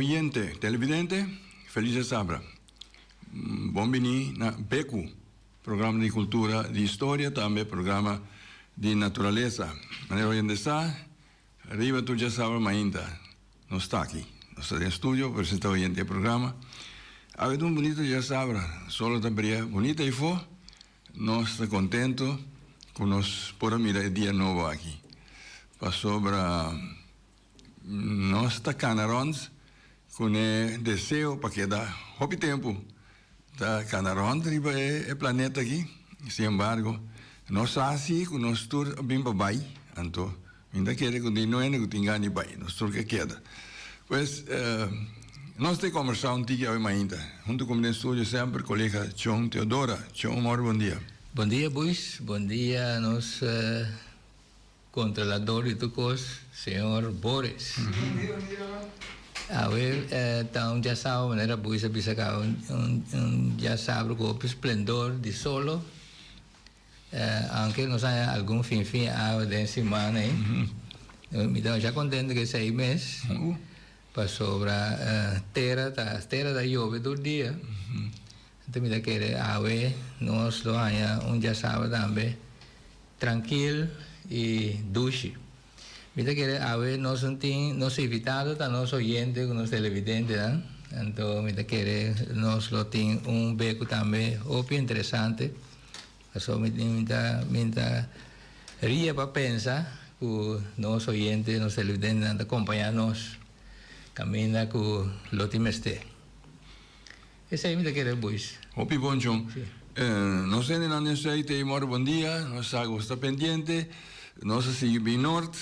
oyente, televidente, feliz sabra. Bombini na Beku, programa de cultura, de história, também programa de natureza. Maneira oyente está, arriba tu já sabe ainda, não está aqui. Nós estamos em estúdio, apresenta oyente o programa. A ver, bonito já sabe, solo também bonita e for, nós estamos contentos com nós por mirar dia novo aqui. Passou para nós está canarões com o desejo para que dá houve tempo da canarões riba é planeta aqui. Sem embargo, nós assim com nós tur bem babai, então ainda quer que continue que tenha nem bai, nós tur que queda. Pois nós temos conversado um dia hoje ainda, junto com o estúdio sempre colega John Teodora. John, bom dia. Bom dia, Buis. Bom dia, nós controlador de tucos, senhor Boris. A ver, então já sabe, maneira Buis bisa cá já sabe o esplendor de solo. Aunque não saia algum fim a de semana, então já contente que 6 meses passou para terra da chove do dia. Então me querer a ver nós lo haya já sabe também tranquilo e duche. Me querer a ver nós nos invitados a nós oyentes, nos televidentes, então me querer nós lo tem beco também muito interessante. Então me ria para pensar que nós oyentes, nos televidentes acompanhar-nos caminha com lo timeste. Esse aí me querer Buis. Hopi bom John. Nós ainda não necessitamos bom dia, nós está pendente. Nós seguimos bem norte,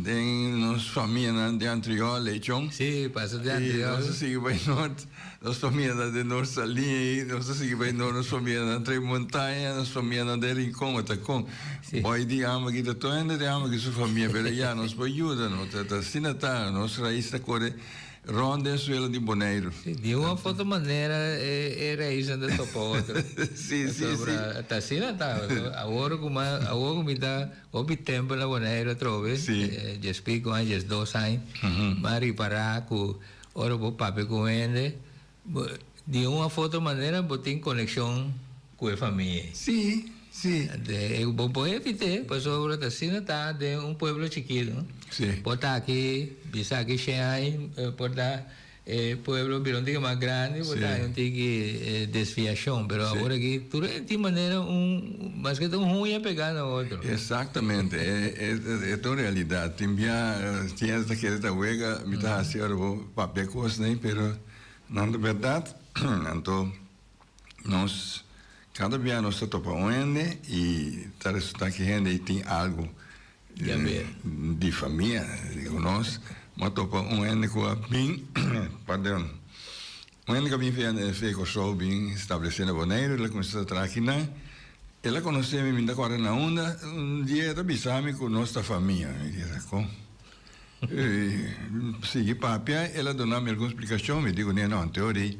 tem nossa família de Antriol, Leichon. Sim, passa de Antriol. Nós seguimos bem norte, nossa família de Norte Salinha, nós seguimos bem norte, nossa família de Três Montanhas, nossa família de Rincon, Atacom. Boy, de ama que está ainda de ama que sua família, mas já nos pode ajudar, não está assim está, nossa raiz está corre ronda suela de Boneiro. De uma foto maneira é raiz ainda topa outra. Sim. Está assim está, agora me dá o tempo na Boneiro trove. Já explico antes 2 anos, mas reparar que ora o papo com ele, de uma foto maneira botem conexão com a família. Sim. Eu vou evitar, pois sobre a Sina está de pueblo chiquito. Sim. Por estar aqui, bisa aqui Xenai, por estar pueblo birôntico mais grande, por estar um tique desviação, mas agora aqui tudo de maneira mas que tão ruim é pegar no outro. Exatamente, é toda realidade. Tinha esta querida huega, me está haciendo papel coisa, né? Pero não é verdade. Então nós cada dia nós topamos e está resultando que a gente tem algo de família, digo nós, mas topamos com a bem, perdão, que bem fez com o show bem estabelecido na Boneiro, ela começou a trabalhar, ela conheceu-me ainda agora na onda, dia ela avisou-me com nossa família, me disse como. Segui papo, ela deu-me alguma explicação, me digo, não, teoria.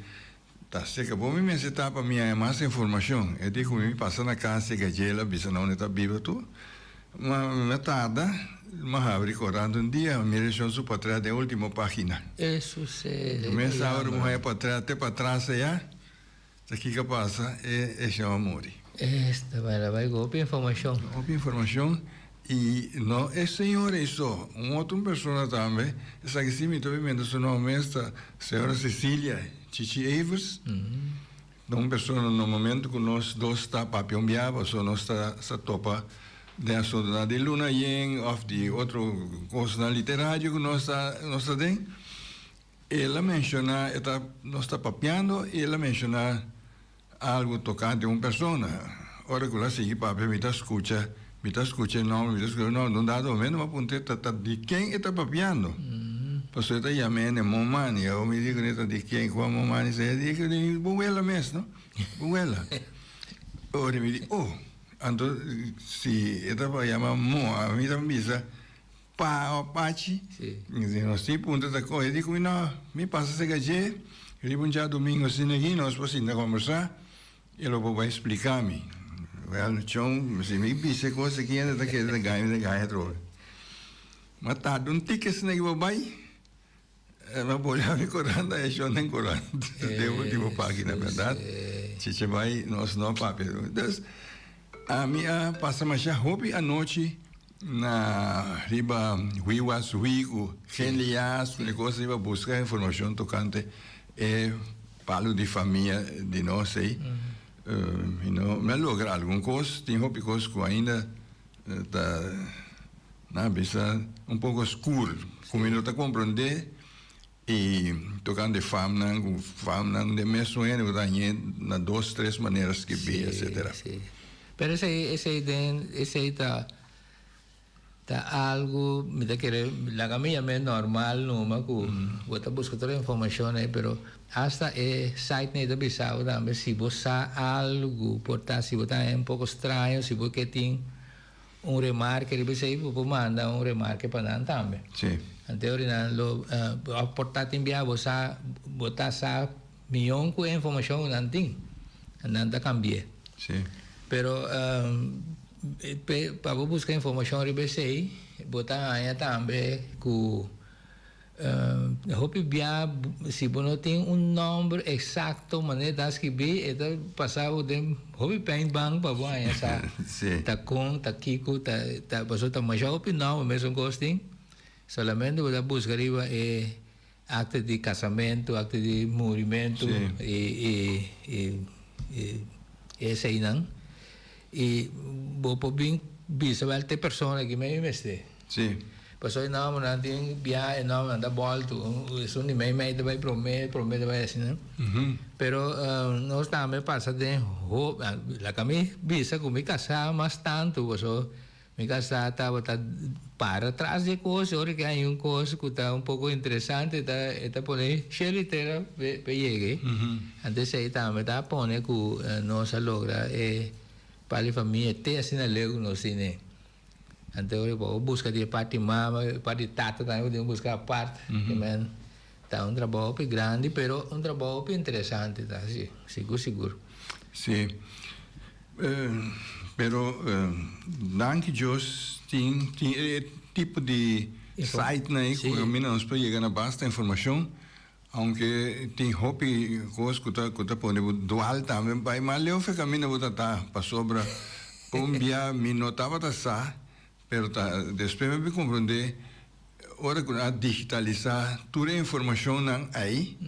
Tá certo, bom me necessitar para minha mais informação. Eu digo me passa na casa que ela bisa não está viva tu. Mas mas abre correndo dia, me deixou su para trás da última página. Isso se. Começa a morrer para trás até para trás já. Aqui que passa é chama morrer. Esta vai golpe informação. Golpe informação e não é senhor isso. Outra pessoa também. Essa que se me estou vendo seu nome esta senhora Cecília Chichi Evers, uma pessoa no momento que nós dois está papiombiava, só nós está topa de assunto de Luna Yen ou de outro coisa literário que nós está dentro. Ela menciona, nós está papiando e ela menciona algo tocante a uma pessoa. Ora que ela sigue papi, me está escucha não, não dá momento, mas ponte de quem está papiando. Posso estar chamando Momani, eu me digo de quem com a Momani, você diz buela mesmo, não? Buela. Ora me diz, então se está para chamar Mo, a mim também diz, Pachi, nós temos ponto da coisa, eu digo, não, me passa esse gaje, ele vem já domingo assim aqui, nós podemos conversar, ele vai explicar-me. Well, chão, se me disse coisa que ainda daquele ganho trove. Mas tá, um ticket na que vai Ma vogliamo ricordare e sono ancora le ultime pagine, verdade? Ci vai nós não papel. Então, a minha passa mais a hobby à noite na riba Huiwas Huigo, Genias, negócio riba buscar informação tocante e falo de família de nós aí. Me logra algum coisa, tem hobby coisa que ainda tá na bisa pouco escuro, como não tá compreender. E tocando de fama, de mesmo é na 2, 3 maneiras que vi, etc. Sí. Pero ese tá algo, me da querer, la camilla é normal, numa que você busca toda a informação aí, pero hasta site nem da Bissau também, se você algo, portar, se você é pouco estranho, se você tem remarque, você pode mandar remarque para nós também. Sim. Anteriormente, lo portar enviar você botar sa milhão de informação não tem, não cambia. Sim. Pero para buscar informação RBC, botar aí também que se você não tem número exato, maneira de escrever, então passava de hobby pen bank para você essa tá com tá kiko tá passou tá mais opinião mesmo gosting. Solamente você buscaria acta de casamento, acta de movimento e esse aí não. E vou bem bisabal te persona que me investe. Sim. Passou não, não tem viagem, não anda volta, isso nem me vai promete vai assim, né? Pero nós também passa de la kami bisa com me casar mais tanto, passou me casar estava para trás de coisa, ora que há coisa que está pouco interessante, está por aí, xeritera peguei. Antes aí também está pone que nós logra para a família ter assim na lego no cine. Então eu vou buscar de parte mama, parte tata também vou buscar a parte, também tá trabalho grande, pero trabalho interessante, tá assim, seguro. Sim. Pero danke Deus tem tipo de site né que a mim nos pode chegar na basta informação, aunque tem hobby coisa que tá pone dual também vai mal eu fica mim não tá para sobra pombia me notava tá sa, pero tá depois me compreender hora que a digitalizar toda a informação não aí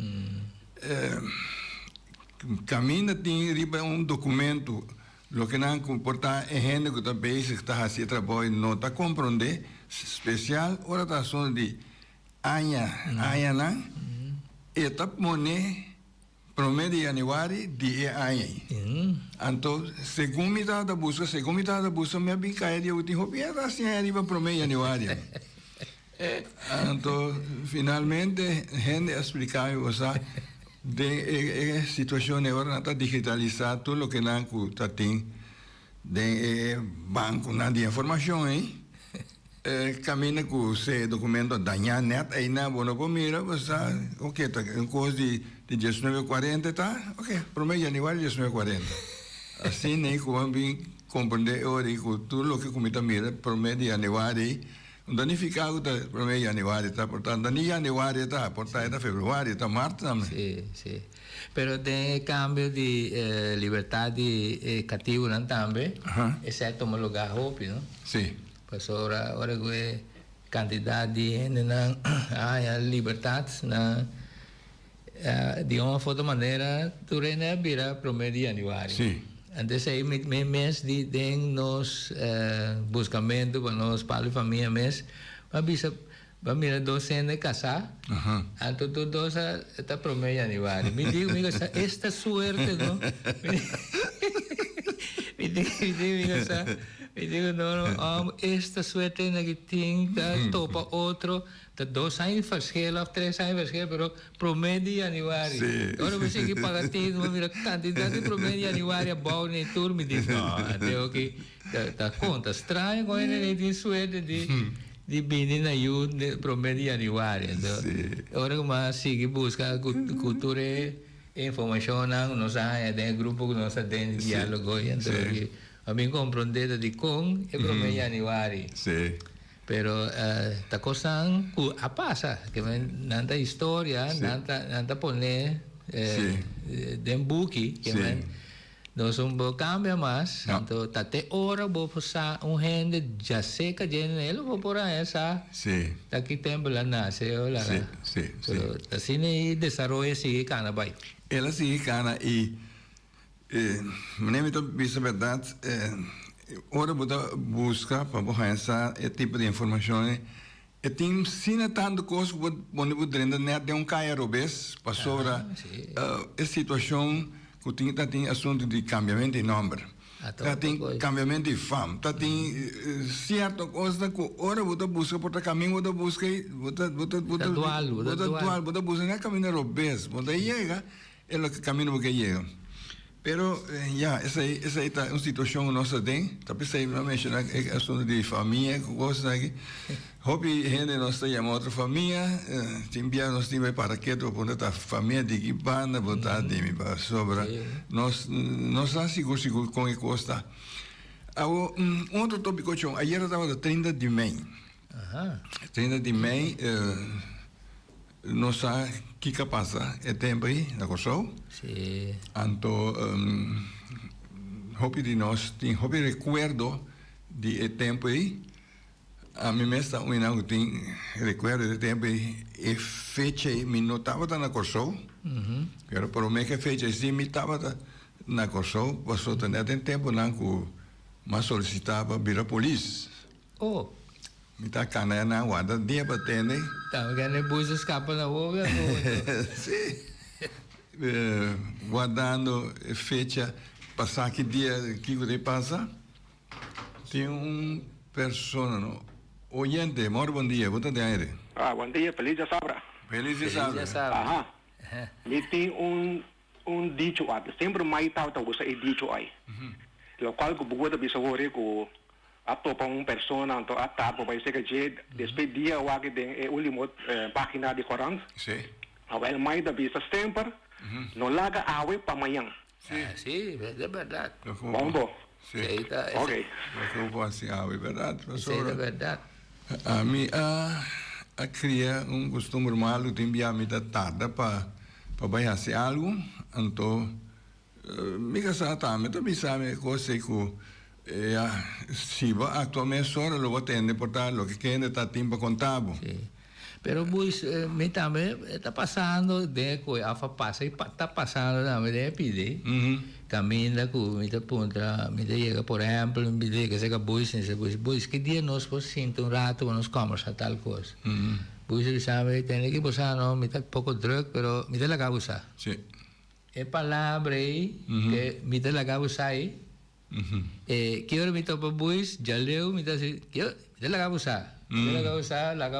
caminha tem riba documento. Lo que não comporta é gente que está bem, está fazendo trabalho, não está compreendendo, especial, ora está só de anha não, e tá moné promedio de januário de anha. Então, segundo me dá da busca, me abincai de eu tenho bem assim arriba promedio de januário. Então, finalmente, gente explicar você de situação agora está digitalizada tudo o que não está tem de banco não de informação aí caminha com esse documento danhar net aí na boa não mira você ok tá um coisa de 1940 tá ok promedio anual 1940 assim nem como bem compreender hoje com tudo o que comita mira promedio anual aí danificado da promedio januário está portanto nem januário está portanto é fevereiro está março também sim pero tem cambio de liberdade cativo não também exceto um lugar hope não sim passou ora que quantidade de gente não a liberdade na de uma outra maneira durante vira promedio januário sim. Antes aí mês de nos buscamento para nós para a família mês para mira docente casar então tudo está promedio januário me digo esta suerte não me digo não esta suerte na que tem topa outro 2 anos verschil of 3 anos verschil, pero promedio januário. Agora você que paga tudo, mira quantidade de promedio januário, bom nem tudo me diz, não, até que tá conta estranho com ele tem suerte de vir na ajuda promedio januário. Agora como sigue buscar cultura informação não nos há tem grupo que nós tem diálogo então a mim compreender de com é promedio januário. Pero ta cosa a pasa, que nanta historia, nanta poner den buki, que no son bo cambia más, tanto tate ora bo posa gente ya seca genelo bo por esa. Sí. Aquí tempo la nace o la. Sí. Pero así ni desarrollo sigue cana bai. Ela sigue cana y me nemito bisa verdad ora busca para buscar esse tipo de informações. E tem sina tanto coisa que onde o drenda net de caia robes para sobre a situação que tem assunto de cambiamento de nome. Tem cambiamento de fama, tem certa coisa que ora você busca por caminho, você busca você busca não é caminho robes, você chega é o caminho que chega. Pero essa aí tá uma situação nossa tem, tapi saya mencionar assunto de família, coisas aqui. Hobby gente nossa chama outra família, timbia nós tive para que tu pode a família de que banda botar de mim para sobra. Nós seguro com que costa. Outro tópico chão, ayer estava 30 de maio. 30 de maio nós que passa é tempo aí na Kosovo. Sim. Então, hobby de nós tem hobby recuerdo de tempo aí. A mim mesmo eu tenho recuerdo de tempo aí e fecha aí me notava na Kosovo. Quero por mim que fecha assim me estava na Kosovo, passou também tempo não que mas solicitava vir a polícia. Oh. Me tá cana na guarda dia para ter né. Tá, que nem bus escapa na boca. Sim. Guardando fecha passar que dia que ele passa tem persona no oyente bom dia bom dia bom dia feliz de sabra Aha me tem dicho sempre mais tal usa dicho aí lo qual que bugo da bisa hore ko ato pa persona anto atapo vai ser que despedia o que tem último página de Corão sim awal mais da bisa sempre no laga awe pa manhã sim é verdade bom sim ok eu vou assim awe verdade sim é verdade a mim a criar costume malo de enviar me da tarde para vai fazer algo então me casar também também sabe coisa que se va atualmente só lo vou ter portar lo que quer está tempo contábil pero pues me também está passando de que a passa e está passando também de pedir caminha com me da ponta me da chega por exemplo me da que se que que dia nós sentir rato nós comemos a tal coisa pues sabe tem que passar não me tá pouco druk pero me da la causa sim é palavra aí que me da la causa aí que hora me topa pues já leu me dá que me da la causa la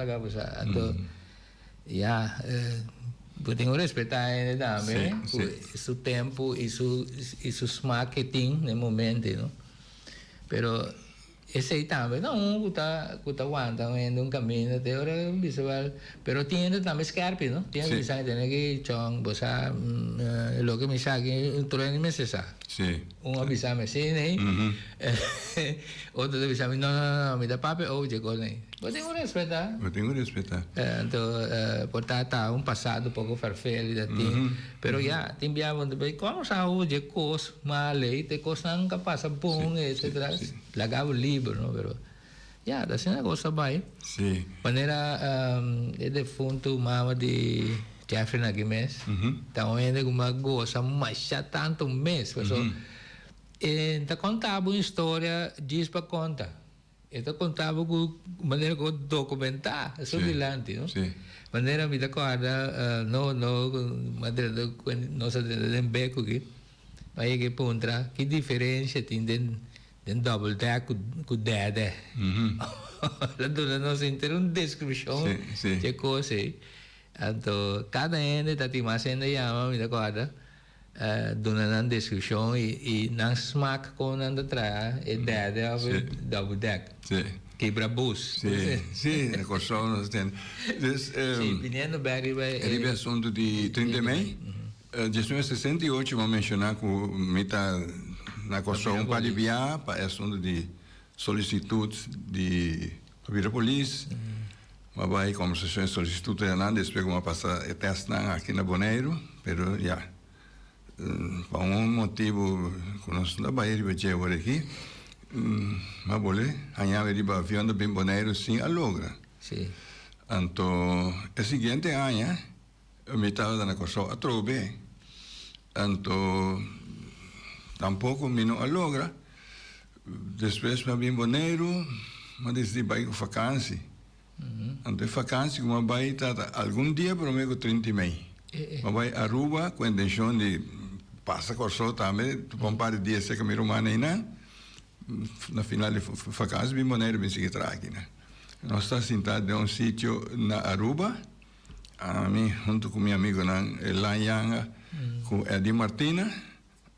causa. Então, eu tenho que respeitar ele também, seu tempo e seu marketing no momento, não? Pero esse aí também não, está aguantando um caminho até hora visual, pero tiene também scarpe, não? Tiene que saber que chong, bosa, lo que me sabe um treino me cessa. Sim. Avisar-me assim, né? Outro avisar-me, não, me dá papel, ou chegou, né? Eu tenho que respeitar. Então, portanto, passado pouco farfelo, pero já, tem viagem, como sabe, de coisa, mal, tem coisa nunca passa bom, etc. Lagava o livro, não? Pero, já, dá assim uma coisa bem. Sim. Maneira, é defunto, mama de Jeffrey Nagimes, então ainda uma gosta, mas já tanto mês, pessoal. Então contava uma história, diz para conta. Então contava com maneira que documentar, isso dilante, não? Sim. Maneira me acorda, maneira nossa de beco aqui, aí que pontra, que diferença tem den double deck com dede. La dona nos inteira uma descrição de coisa. Então, cada ende está mais ainda chama, me acorda, dona na descrição e na smack com anda atrás, e dede double deck. Quebra bus. Sim, na Kosovo nós temos. Sim, Pinhendo Berry vai. Ele é assunto de 30 de maio. De 1968, vou mencionar que mita na Kosovo para aliviar para assunto de solicitude de vira polícia, mas vai conversações solicitude nada, depois como passar teste aqui na Bonaire, pero já por um motivo que nós não vai ir agora aqui, mas boleh hanya riba avião da bem Bonaire sim a logra. Sim. Então, o seguinte ano, eu me estava dando coisa a trobe, então tampouco me não a logra. Depois me bem Bonaire, mas decidi vai com vacância. Então vacância como vai estar algum dia para mim com 30 mil. Mas vai a Aruba com a intenção de passar coisa também, tu compara dia se que me romana ainda. Na final de vacância bem Bonaire bem seguir aqui, né? Nós estamos sentados em sítio na Aruba, a mim junto com meu amigo na Lanyanga, com Eddie Martina,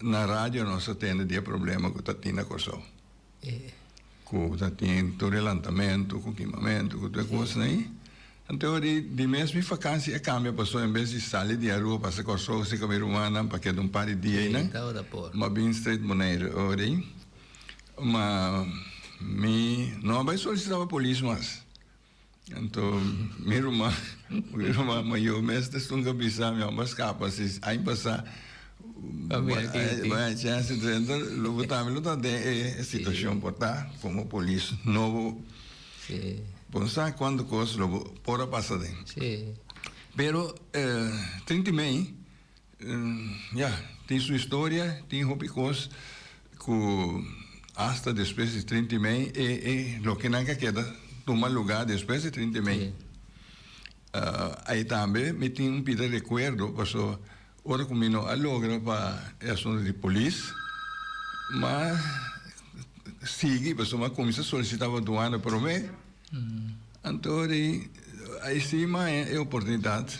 na rádio nós temos dia problema com Tatina Corsol. Com Tatina, todo levantamento, com equipamento, com tudo coisa aí. Então, de mesmo vacância, a cambia passou em vez de sair de Aruba, passar Corsol, se comer humana, para que um par de dias, né? Mas bem straight Bonaire, ori. Mas não vai solicitar a polícia mais. Então, minha irmã, eu mesmo estou com a bisa, minha irmã escapa, se aí passar, vai chance de entrar, logo também não tem situação por estar como polícia novo. Pensar quando coisa logo por passar dentro. Sim. Pero 30 mil, tem sua história, tem hobbies que hasta después de 30 mil lo que nunca queda toma lugar después de 30 mil. Aí também me tinha pedido recuerdo, passou hora comigo a logra para ação de polícia, mas sigue, passou uma comissão solicitava doana para mim, então aí sim é oportunidade,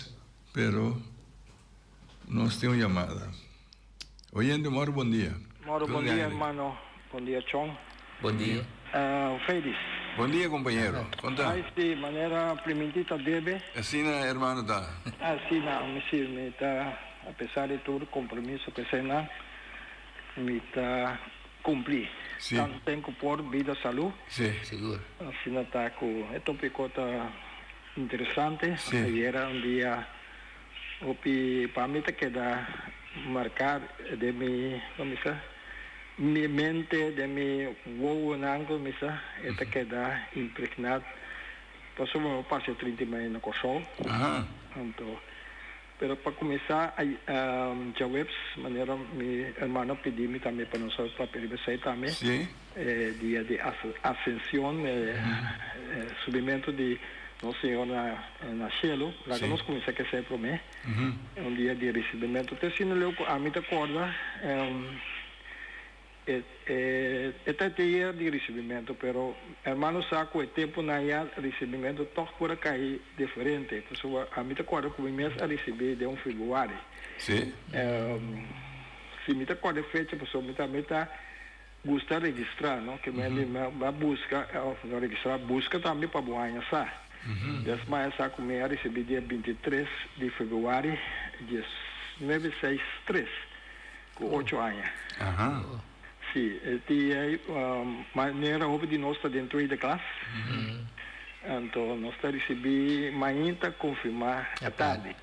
pero nós temos chamada. Oyendo, Mauro, bom dia. Mauro, bom dia, hermano. Bom dia, Chong. Bom dia. Félix. Bom dia, companheiro. Conta. De maneira primitiva deve. Assim, hermano, tá. Assim, me está, apesar de todo compromisso que se não, me está cumprir. Sim. Tanto tempo por vida e saúde. Sim. Seguro. Assim, está com é tópico interessante. Sim. Aí era dia, para mim, queda marcar de mi, como se mi mente de mi wow nango misa eta queda impregnado passou uma passe 30 meses na Kosovo. Então pero para começar já webs maneira mi hermano pedi-me também para nós para pedir também dia de ascensão subimento de Nosso Senhor na cielo lá que nós começamos que ser para mim dia de recebimento até se não a mim te acorda este dia de recebimento, pero hermano saco o tempo na recebimento toque por cair diferente. Pessoa a mim te acorda que o mês a receber de februário. Sim. Se me te acorda fecha, pessoa me tá gusta registrar, não? Que me vai buscar, não registrar, busca também para boanha sa. Desmais saco me a receber dia 23 de fevereiro, dia 963, com 8 anos. Sim, tem maneira de nós estar dentro da classe. Então, nós estamos recebendo amanhã confirmar a tarde.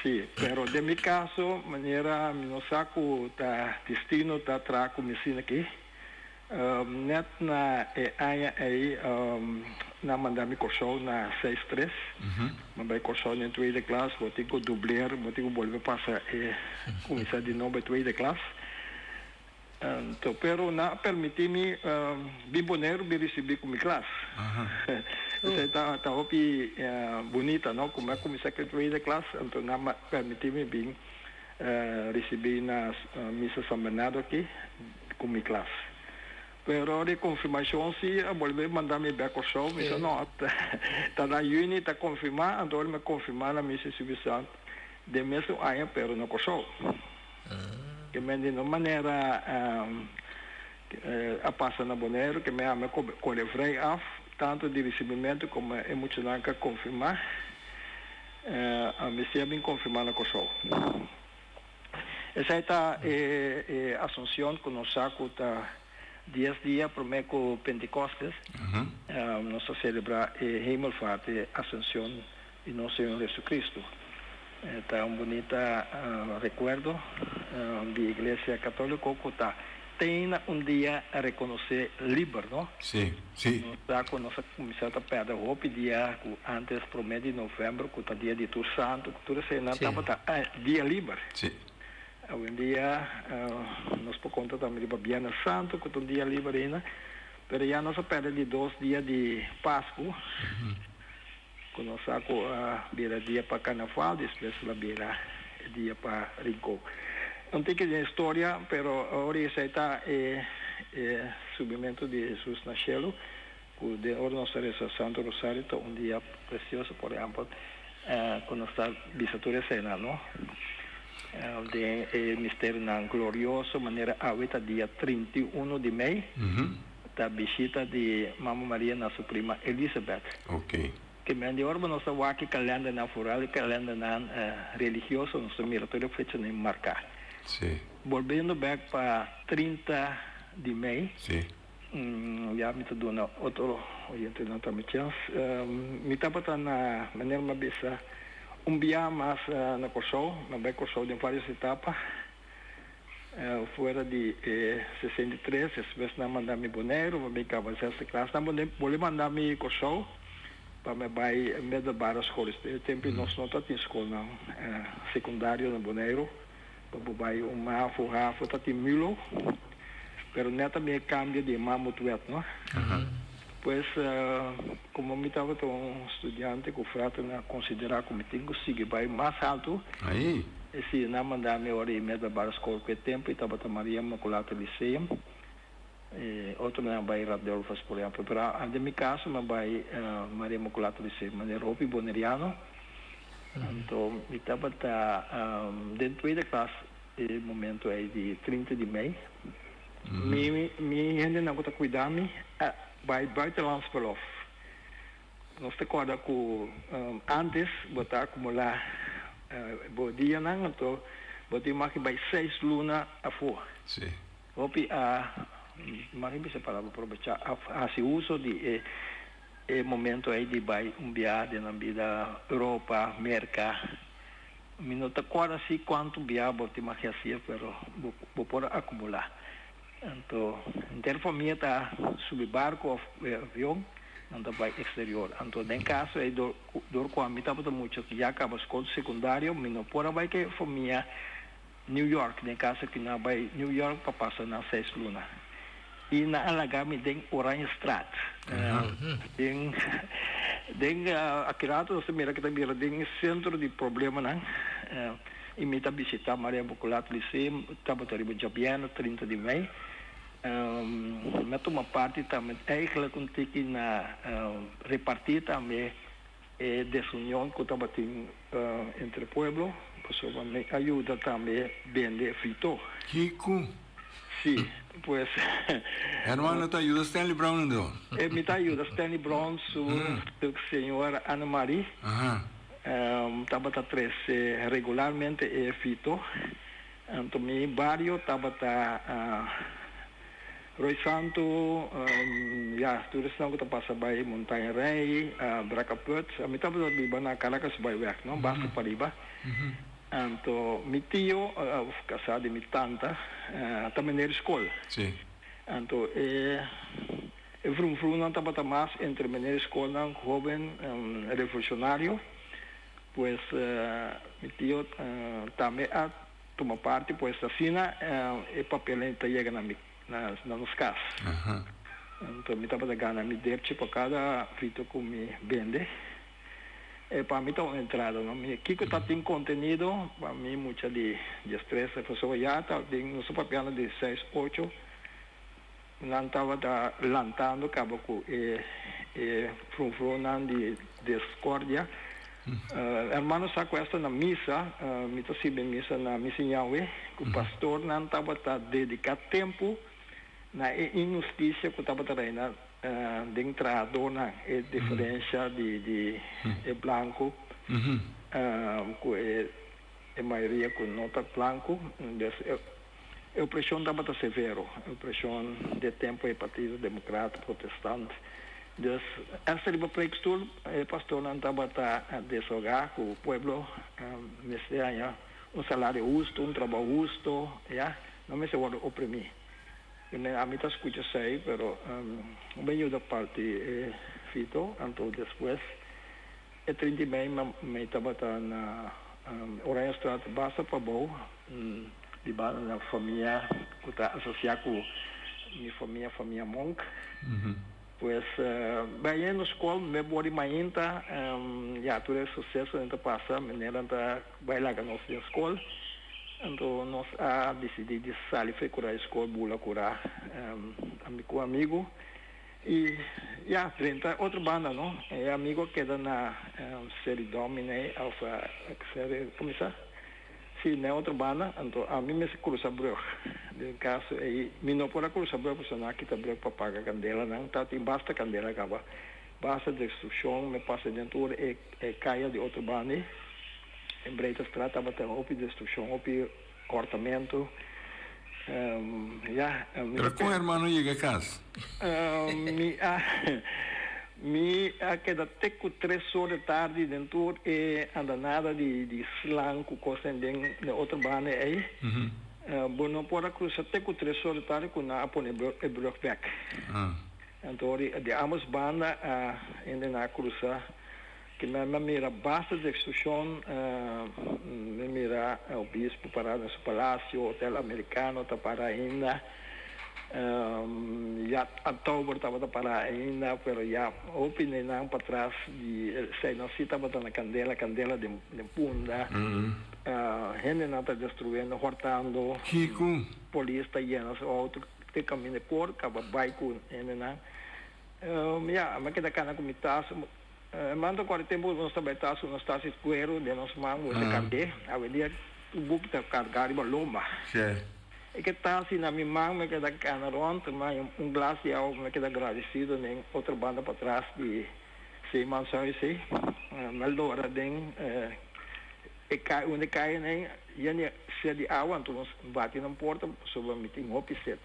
Sim, mas de meu caso, maneira, meu saco tá destino tá tra comissão aqui. Net na aí na mandar-me curso na 6-3. Mas curso na tweede classe, vou ter que dublar, vou ter que voltar passar comissão de novo tweede classe. Então, pero não permiti-me bem bonito de receber como classe. Está bonita, não? Como é como secretária da classe, então não permiti-me bem receber na missa São Bernardo aqui como classe. Pero de confirmação se a volver mandar-me back ao show, me disse não, está na uni, está confirmado, então ele me confirmar na missa subissão de mesmo ano, pero não ao show. Que me de uma maneira a passar na Bonaire, que me ama colher af, tanto de recebimento como emocional que confirmar, a me ser bem confirmar na Kosovo. Essa é a Assunção que nós saco está 10 días prometo Pentecostes, nos celebra Hemelvaart, Ascensión de nuestro Señor Jesucristo. Está un bonito recuerdo de Iglesia Católica que está tiene un día a reconocer libre, ¿no? Sí, sí. Nos começamos a perder o dia antes pro mês de novembro, que é dia de Tour Santo, que tudo isso não estava dia livre. Sí. Hoje em dia, nós por conta também de Babiana Santo, que é um dia livre ainda, mas já nós perde de 2 dias de Páscoa, que nós saco a beira dia para Carnaval, depois a beira dia para Rincón. Não tem que dizer história, mas agora isso está subimento de Jesus nasceu, que de hora nós rezamos Santo Rosário, um dia precioso, por exemplo, quando está visitatura cena, não? De mistério não glorioso, maneira avita dia 31 de maio, da visita de Mamma Maria na sua prima Elizabeth. Ok. Que me de hora nós temos aqui calendário natural e calendário religioso, nós temos miratório feito nem marcar. Sí. Volviendo back para 30 de maio, Sí. já me estou dando outro oyente não está me chance, me estava na maneira uma vez dia mais na Corsol, na Beco Corsol de várias etapas, fora de 63, depois não mandar-me boneiro, para me acabar essa classe, não vou mandar-me Corsol, para me vai me dar várias escolas, tempo nós não está em escola não, secundário no boneiro, para vai Rafa, está em Milo, pero neta me cambia de mamutuet, não? Pois, como me estava um estudante que o frato não considerar como tenho que seguir vai mais alto, Aí. e se não mandar me hora e meia para a escola que tempo, estava a Maria Imaculata Liceum, outro não vai Radolfas, por exemplo, mas em meu caso, não vai Maria Imaculata Liceum, mas é Ropi Boneriano, então, me estava dentro da classe, no momento aí de 30 de maio, me ainda não está cuidando, vai buitenlands verlof. Nós te acorda que antes botar acumular dia não, então botar mais que vai 6 lunas a fora. Sim. Hopi mais que bisa para aproveitar a uso de momento aí de vai viagem na vida Europa, América. Me não te acorda assim quanto viagem botar mais que assim, pero vou por acumular. Então, interfamia está sob barco, avião, não está para exterior. Então, em caso, aí do com a mitad está muito que já acaba escola secundário, mas não pode vai que família New York, em caso que não vai New York para passar na 6 lunas. E na alagami tem Orange Strat. Tem aquilo você mira que também tem centro de problema, não? Imita visitar Maria Imaculata Liceum, estava arriba Jabiano, 30 de maio. Mas uma parte também, eigenlijk que na repartir também desunião que estava entre pueblo, pessoa me ajuda também vender frito. Kiko. Sim, pois. Hermano, te ayuda Stanley Brown, não? Me ajuda Stanley Brown, sua senhora Ana Maria. Estava regularmente frito. Então, meu barrio estava Roy Santo, tudo isso que passa by Montanha Rei, Bracaput, a mim estava viva na Caracas by work, não basta para riba. Então, meu tio, casado de minha tanta, também na escola. Sim. Então, não estava mais entre minha escola, jovem, revolucionário. Pues mi tío también toma parte, pues así el papel llega a los casas. Entonces me estaba ganando mi derecho para cada frito que me vende. Para mí está una entrada, ¿no? Kiko está en contenido, para mí mucha de estrés, pues ya está en nuestro papel de 6, 8. No estaba lantando, acabo con frunfrunan de discordia. Hermano saco esta na missa, me está sendo missa na missa Yahweh, que o pastor não estava dedicado tempo na injustiça que estava trazendo dentro da dona a diferença de branco, que a maioria que não está branco, a opressão estava severo, a opressão de tempo é Partido Democrata, Protestante. Dus, essa riba prekstul, pastor não estava a desahogar com o pueblo, nesse ano, salário justo, trabalho justo, não me se pode oprimir. A mim está escutando sei, pero bem da parte Fito, então depois, 30 de maio, me estava na Oranha Straat, basta para bom, de base na família, que está associada com minha família Monk. Pues, bem, na escola, me bori mainta, tudo é sucesso, então passa, menina, vai lá na nossa escola. Então, nós decidimos sair para curar a escola, bula curar amigo. E, 30, outra banda, não? É amigo que queda na série Domine, alfa, série, como é? Sim, na outra banda, então, a mim me se cruza brug. No caso, me não pode cruzar brug, porque não quita brug para pagar candela, não? Então, tem basta candela, acaba. Basta destruição, me passa dentro e caia de outra banda. Em Breita Estrada, estava tendo op destruição, op cortamento. Pero com o irmão chega a casa? Queda até com 3 horas da tarde dentro e anda nada de slang, coisa na outra banda aí. Bom, não pode cruzar até com 3 horas da tarde com a pôr e brugback. Então, de ambas bandas ainda na cruzar, que me mira basta de extrusión, me mira o bispo parado en su palacio, hotel americano, está para ainda. Ya octubre estaba para ainda, pero ya opine para atrás de se não se estava na candela de punta. Gente não está destruindo, cortando. Polícia está llena de auto, que camina por, acaba baico, gente não. Me queda cana com mitaço. Mando agora tempo nós trabalhamos nós está se cuero de nós mangos de carne, a ver o buco está carregado de loma. E que tal se na minha mão me queda cana ronda, mas glass de água me queda agradecido nem outra banda para trás de 6 mansões aí, Meldora den e cai onde cai nem e se de água então bate na porta sobre me tem opset.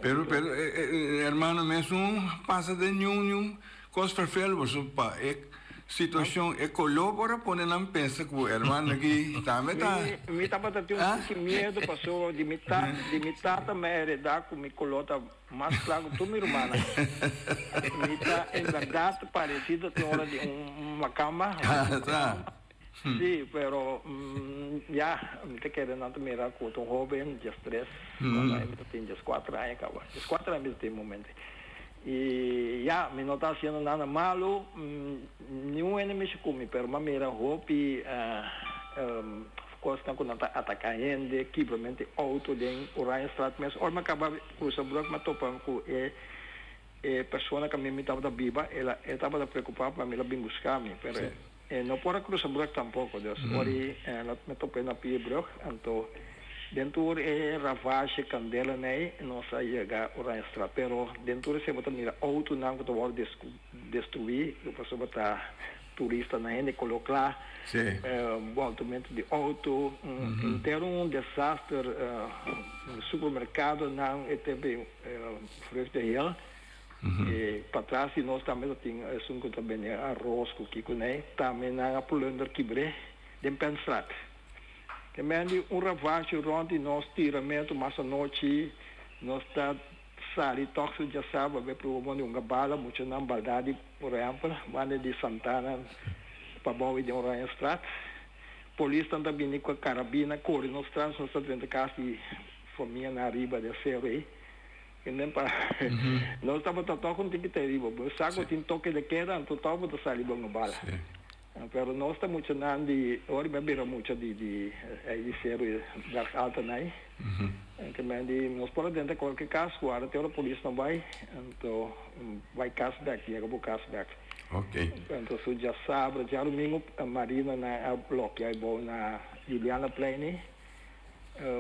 Pero hermano mesmo passa de nenhum costa felvo supa situação colabora pone na pensa com o hermano aqui também tá me tava tendo medo passou de mitad me heredar com me colota mais claro tu minha irmã me tá em verdade parecido tem hora de uma cama sim, pero me te querendo não mirar com um jovem de stress me tem 4 anos acaba 4 anos tem momento e me não está sendo nada malo nenhum inimigo come pero me mira hope coisa que não está atacando equipamento auto de Oranha Straat mas ou me acaba cruzar bloco me topando com pessoa que me estava viva ela estava preocupada para me lá bem buscar me pero não pode cruzar bloco tampouco Deus ori ela me topei na pia bloco então dentro ravagem candela né não sai a Oranha Straat pero dentro se botar mira auto não que tu vai destruir o pessoa botar turista na gente colocar voltamento de auto inteiro desastre no supermercado não teve frente de ele e para trás e nós também tem assunto também arroz com que né também na pulando quebre de pensar que mende ravagem ronde nós tiramento mas a noite nós está sali tóxico já sabe ver para o mundo bala muito na verdade por exemplo banda de Santana para bom de Oranha Straat polícia também com a carabina corre nos trans nós está dentro de casa e família na riba de serve e nem para nós estava tocando tem que ter riba o saco tem toque de queda então estava de salir bom bala pero nós está muito não de ora beber muito de ser da alta né que mende nós por dentro qualquer caso agora tem a polícia não vai então vai caso daqui acabou caso daqui então se já sabe já domingo a Marina na bloco aí bom na Juliana Plaine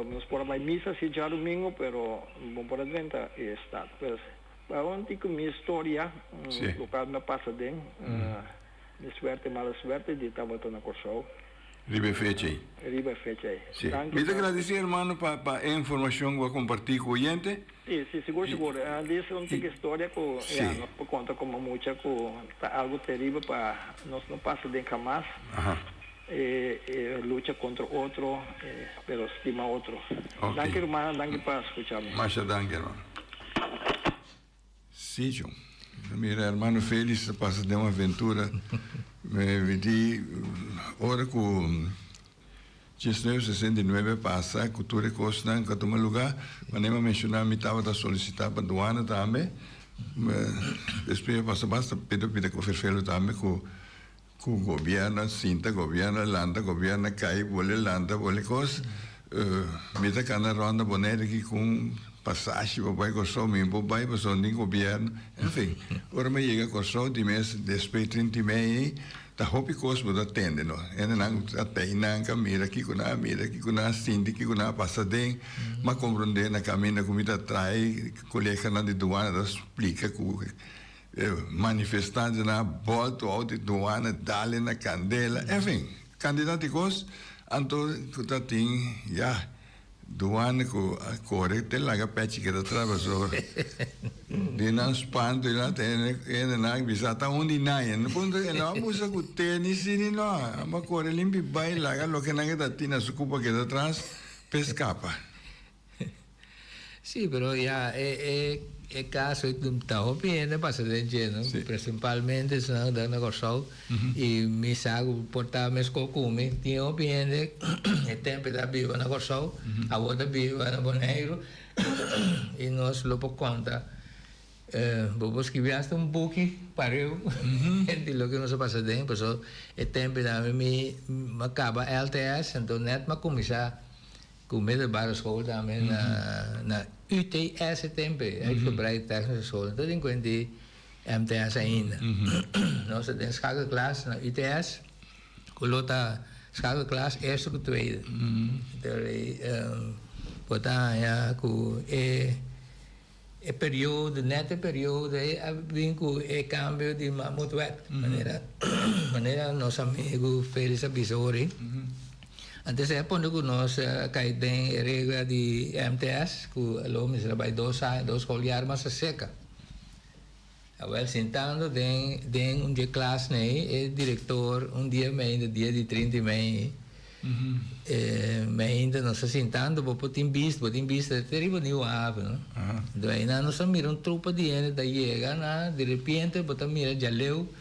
nós por vai missa se já domingo pero bom por dentro está pues onde que minha história local me passa bem de suerte, mala suerte, de estava na Corsol. Ribe Feche. Riba fecha. Sí. Me te agradecer, hermano, para información que voy a compartir con o oyente. Sí, seguro. Dice una história que Sí. por conta como mucha que algo terrível para nós não passa de jamás. Ajá. Lucha contra otro, pero estima otro. Ok. Danke, hermano, danke por escucharme. Masha danke, hermano. Sí, John. Mira, hermano Félix, passa de uma aventura. Me vedi, ora com 1969 passa, cultura costa, em cada lugar, mas nem mencionar, me estava a solicitar para a aduana também. Depois passa basta, pede que eu faça também com o governo, cinta, governo, landa, governo, cai, vole landa, vole coisa. Me está cana ronda bonita aqui com passagem, papai gostou, me papai passou nem governo, enfim. Agora me chega gostou de mês, depois 30 meses, tá roupa coisa para atender, não? Ainda não até não mira aqui com a cinta, aqui com a passadem, mas compreender na caminho como está trai, colega na de doana, explica com manifestantes na volta ao de doana, dali na candela, enfim, candidato de coisa, então que tá tem, já doana com a correta lá que pede que atravessou de não espanto e lá tem não visita onde não ponto não musa com tênis e não mas corre limpi vai lá lo que não está tina su culpa que atrás pescapa. Sí, pero ya el caso está bien, pasa de lleno, Sí. principalmente se han dado negocios y me saco portar mis cocumi, tío bien, el tiempo está vivo negocio, ahora vivo en Bonaire y nos lo por cuenta. Vos escribiste un buque para de lo que nos pasa de pues el tiempo me acaba LTS, entonces net me comienza com middelbare school daarmee naar UTS tempo, uitgebreid technische school. Dat denk ik die MTS ainda. Nós temos schakelklas naar UTS, colota schakelklas eerste of tweede. Portanto, ja, periode, nette periode, vinco e cambio di mamutwet. Manera nos amigo Felix Abisori. Antes é quando nós cai tem regra de MTS, que o homem trabalha 2 escolas mas seca. Agora sentando tem um dia classe né, o diretor dia de 30 mei. Mas ainda nós sentando para tem visto é terrível new ave, não? Então aí nós mira trupa de gente da chega, na de repente bota mira já leu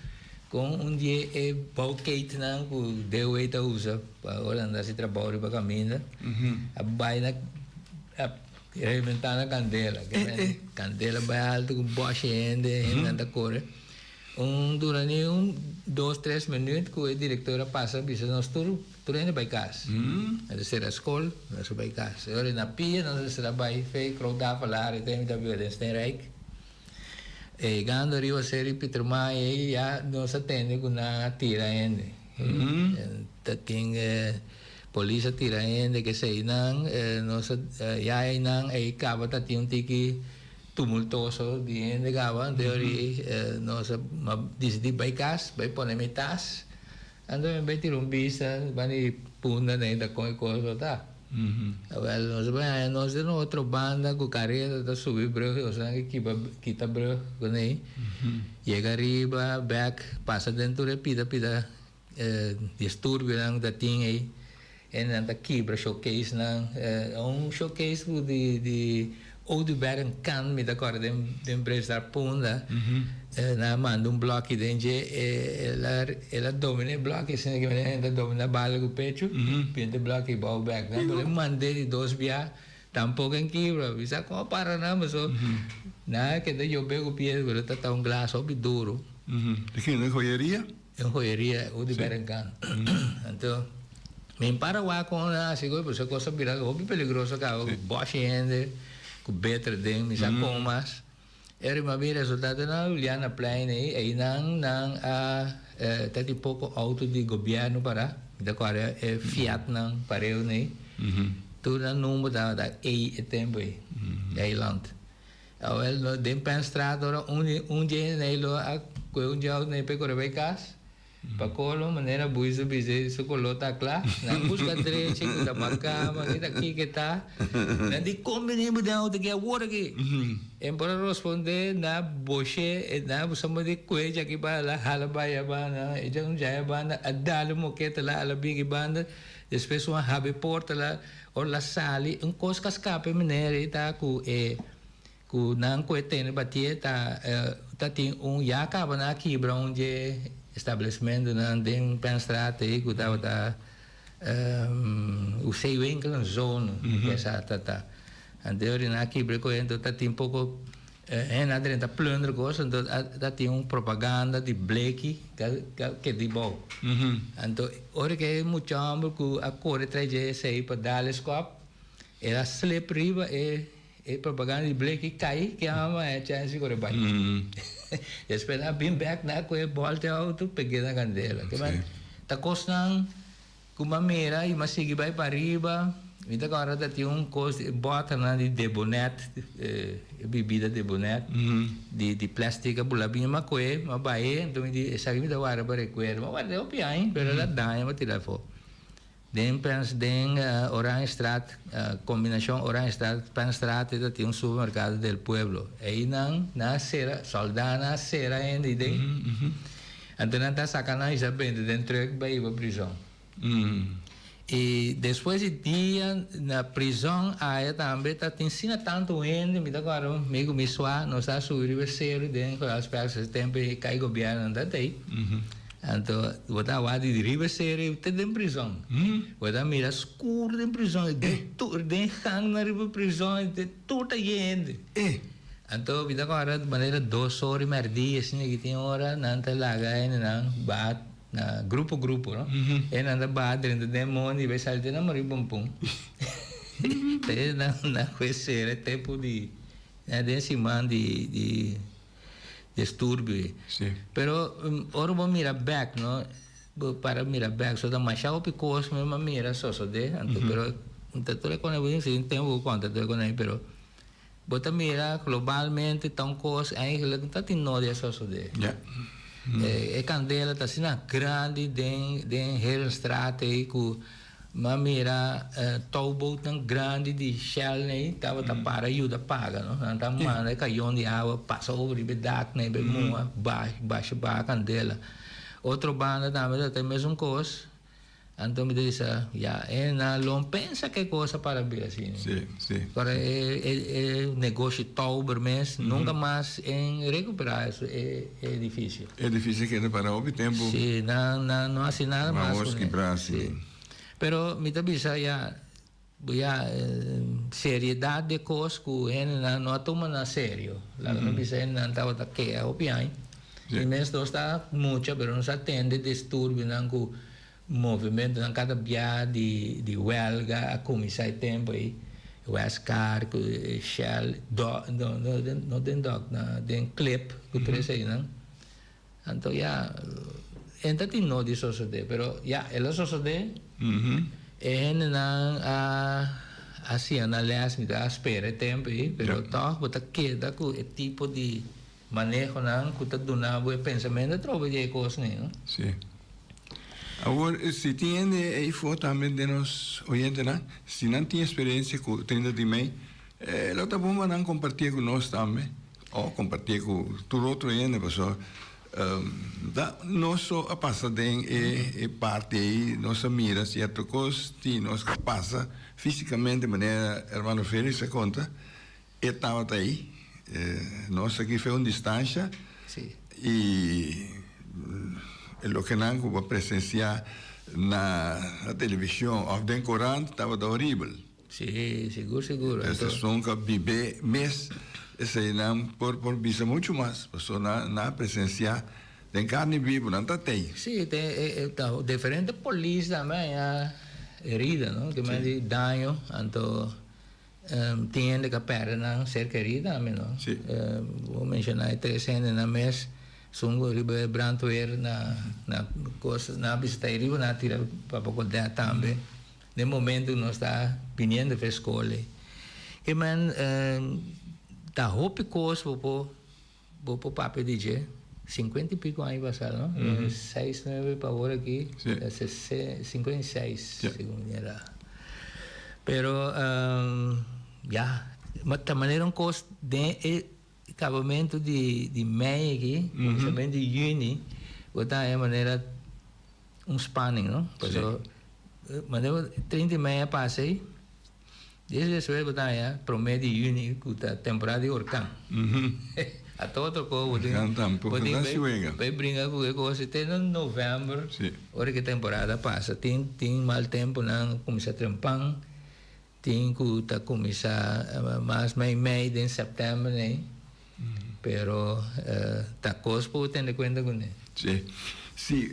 com dia é balquete não que deu aí tá usa para andar se trabalho para caminhar a baina a reventar na candela candela vai alto com boche ainda corre durante 2-3 minutos que o diretor passa bisa nós tudo ainda vai casa a ser a escola nós vai casa agora na pia nós será vai fei crowdar falar e tem da violência tem reik quando arriva a série Peter Maia já nós atende com a tira ainda tem polícia tira ainda que sei não nós já não é acaba tá tem tiki tumultuoso de ainda acaba teoria nós decidi vai casa vai pôr metas ando vai tirar vista vai punda ainda com coisa tá Agora, nós temos outra banda com carreira da subir breu, ou seja, que quita breu, com aí, chega arriba, back, passa dentro da pida, distúrbio não da tinha aí, e não da quebra showcase não, showcase de oude bergen kan met elkaar de empresa punda, na manda bloco dentro, ela domina bloco, assim que ela domina bala com pecho, pinta bloco e ball back, né? Porque mandei de 2 via, tampouco em quebra, bisa como para não, mas na que daí eu pego o pé, porque tá glaço bem duro. Aqui na joieria? É uma joieria, oude bergen kan. Então me para lá com a segura, porque coisa virada, bem peligrosa, cara, boche ainda. Beter ding, misa comas. Uma vez resultado na Juliana Plain aí nang tati pouco auto de governo para da agora é Fiat nang pareu né. Tudo na número da tempo aí land. Wel, den penstraat door dia né lo a ko dia né pe ko rebecas. Para colo, maneira buisa bize se colota lá, na busca direita, que tá marcava, que tá aqui que tá. Na de combinemos de onde que é o aqui. E para responder na boche, na busama de coelho aqui para lá, halabaya bana, e já não já é bana, a dalo moqueta lá, a big banda, depois uma habe porta lá, ou la sali, coisa que escape maneira e tá com ku nang kuetene batie ta tem já acaba na quebra onde estabelecimento na den penstrate ku ta o sei winkel een zone essa ta andeur na quebra ko ento ta tem pouco na dentro da plunder coisa então ta tem propaganda de bleki que de bom então ora que muito amor ku a cor traje sei para dalescop era slip riba e propaganda de Blake cai que ama é chance corre vai espera bem back na com volta auto peguei na candela que mas tá costando com uma mera e mas sigue vai para riba e agora tá tem coisa bota na de debonet bebida de bonet de plástico bula bem uma coisa mas vai então de sabe me dá hora para recuer mas vai deu pian pero la dá mas tirar fo den Oranjestraat, combinação Oranjestraat, Penstraat, dat tem supermercado del pueblo. Aí na cera, soldado na cera ainda, então não está sacando isso bem, dentro vai ir para a prisão. E depois de dia na prisão, aí também está ensina tanto ainda, me dá agora, amigo me soa, nós está subindo sério dentro das pessoas, tempo cai governo ainda tem. Então, você vai de riba sério, você tem prisão. Você mira escuro em prisão, de hang na riba prisão, de toda gente. Então, vida agora de maneira 2 horas e meia dia, assim que tem hora, não te larga aí, não bate na grupo, não? E não bate dentro do demônio e vai sair de namoro pum pum. Tem na coisa é tempo de desse man de distúrbio. Sim. Pero ora vou mirar back, não? Para mirar back, só da mais chave picos, mesmo mira só de, então, pero então quando eu sim tenho conta do quando pero bota mira globalmente tão coisa, aí ele tá tem nodia só de. É candela tá assim na grande den Herenstraat aí com mira towboat tão grande de Shell né tava para ajuda paga não tá manda caião de água passa over de dak né bem moa baixa ba candela outro banda também tem mesmo coisa então me diz já é na long pensa que coisa para ver assim sim agora é negócio towber mês nunca mais em recuperar isso é difícil que para o tempo sim não assim nada mais vamos quebrar assim. Pero me tabisa ya seriedade de coisas que não toma na sério. Lá não bisa não tava tá que é o pian. E mesmo está muito, pero não se atende distúrbio não com movimento não cada dia de huelga a começar tempo aí. Westcar, Shell, não tem clip que presa aí não. Então já ainda tem não de sociedade, pero já ela sociedade assim aliás me dá espera tempo aí, pero tá bota queda com o tipo de manejo não que tá dando o pensamento trova de coisas não. Sim. Agora se tem aí for também de nós oyentes não, se não tem experiência com 30 de mei, ela tá bom não compartilhar com nós também, ou compartilhar com todo outro oyente pessoal. Nosso a passa é parte aí nossa mira certo coisa que nós passa fisicamente de maneira hermano Félix se conta e estava aí nós aqui foi uma distância e o que não vou presenciar na televisão ou no Corão estava horrível sim seguro essa som que vive mês esse não por visa muito mais pessoa na presenciar tem carne viva não tá tem sim tem diferente polícia também herida não que mais de dano então tem que perna cerca herida também não vou mencionar 300 na mês sungo ribe brandweer na coisa na visita ribe na tira para pouco de também no momento nós está vindo para escola que man tá roupa coisa vou papel DJ 50 y pico años pasaron, ¿no? 6, 9 para ahora aquí, Sí. 56, Sí. según era. Pero, ya, de maneira um curso de acabamento de maio aqui, começamento de junho, botar é maneira spanning, não? Então, maneira 30 de maio passei, desde esse vez botar promedio de junho, que a temporada de orcão. A todo coisa, vai brincar com coisa até em novembro, hora que a temporada passa, tem mal tempo, não começa a trampar. Tem que começar mais meio de setembro, né? Pero tá coisa para ter conta com ele. Sim. Sim,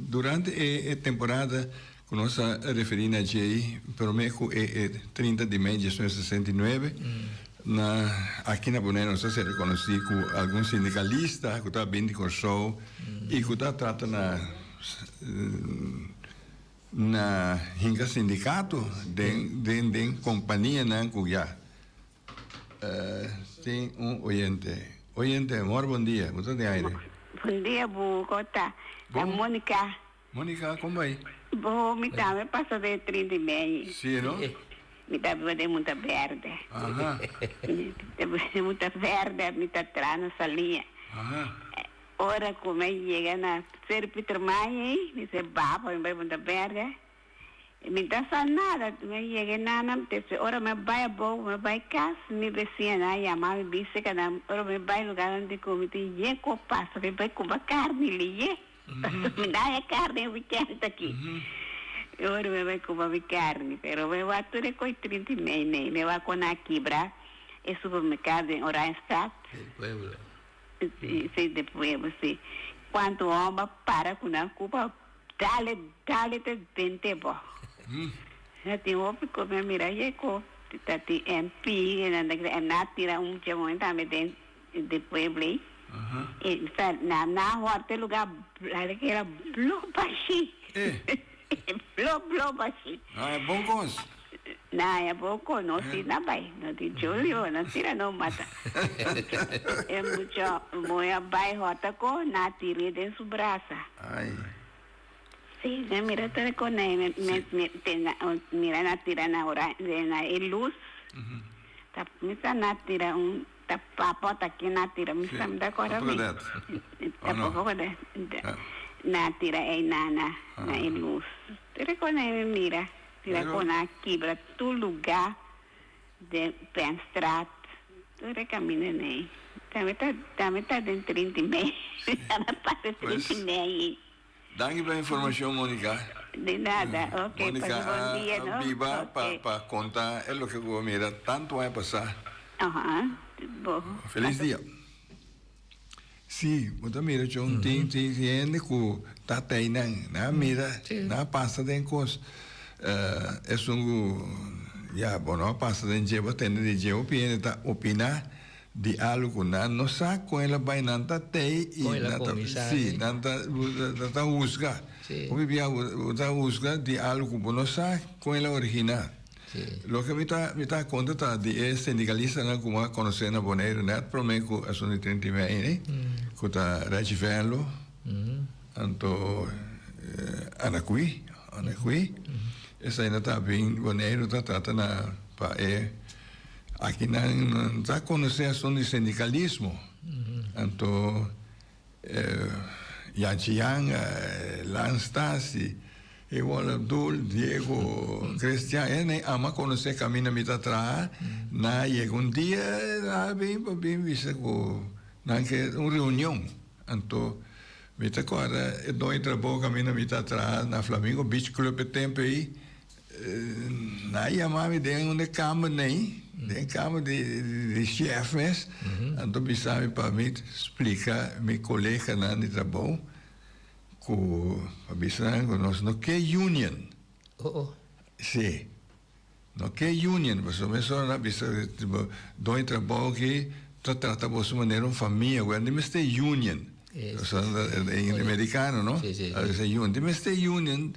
durante a temporada, que nós referimos a Jay, pelo menos é 30 de maio de 1969, aqui na Bonaire nós se reconheci com alguns sindicalistas que estavam vindo com o show e que estavam tratando na hinga sindicato de companhia na Cuya. Tem oyente, amor, bom dia, você tem aire? Bom dia, Bogotá. É Mônica. Mônica, como vai? Bom, me passa de 30 e meio. Sim, não? Me dá de muita verde. Aham. De muita verde, me dá atrás na salinha. Aham. Ora como chega na ser Peter Maia, me se baba, me vai muita verde. Me dá só nada, me chega nada, ora me vai a boa, me vai casa, me vecina, chamar me disse que não, ora me vai lugar onde come, tem je passa, me vai comer carne ali, me dá a carne weekend aqui. Ora me vai comer carne, pero me vai tudo com 30 e me vai com a quebra, é supermercado em Oranjestad. Sim, de pueblo, sim. Quando o homem para com a culpa, dale te 20 bo. Já tem homem que me mira e co, tá tem MP, na tira chamamento também de pueblo. E na horta lugar, aquela blobashi. Blobashi. Ah, é bom coisa. Não, é pouco, não se não vai, não te julho, não tira, não mata. É muito, moia vai rota com na tira de sua braça. Ai. Sim, mira, te reconhece, mira na tira na hora, na luz. Tá, misa na tira tá papo tá aqui na tira, misa me dá cora bem. Tá pouco de. Na tira é na luz. Te reconhece, mira. Tira com a quebra, tu lugar de Penstraat, tu recamina nem. Também tá dentro 30 e meio. Ela passa 30 e meio. Danke pela informação, Mônica. De nada, ok. Mônica, bom dia, a Biba, para contar, é o que eu vou mirar, tanto vai passar. Bom. Feliz dia. Sim, eu mira, John, tem gente que tá tendo, na mira, na passa de coisa. É já bom não passa de jeito tendo de jeito opinar de algo não sabe com ela vai não tá tei e não tá usga o bibia tá usga de algo bom não sabe com ela original lo que me tá conta tá de sindicalista não como conhecer na Bonaire né prometo a sua 30 né que tá Rajivelo anto Anacui essa ainda está bem Bonaire está tratando para aqui não está conhecendo o sindicalismo então Yanchiang Lanstasi igual Abdul Diego Cristian ele ama conhecer caminho me tá atrás na chega dia bem visto com na que uma reunião então me tá agora dois trabalho caminho me tá atrás na Flamengo Beach Club tempo aí na chamava de uma cama nem de cama de chefes então me sabe para me explicar meu colega na de trabalho com avisando nós não que union sim não que union mas o mesmo na bisa dois trabalho que trata de maneira uma família quando me está union em americano não essa union de me está union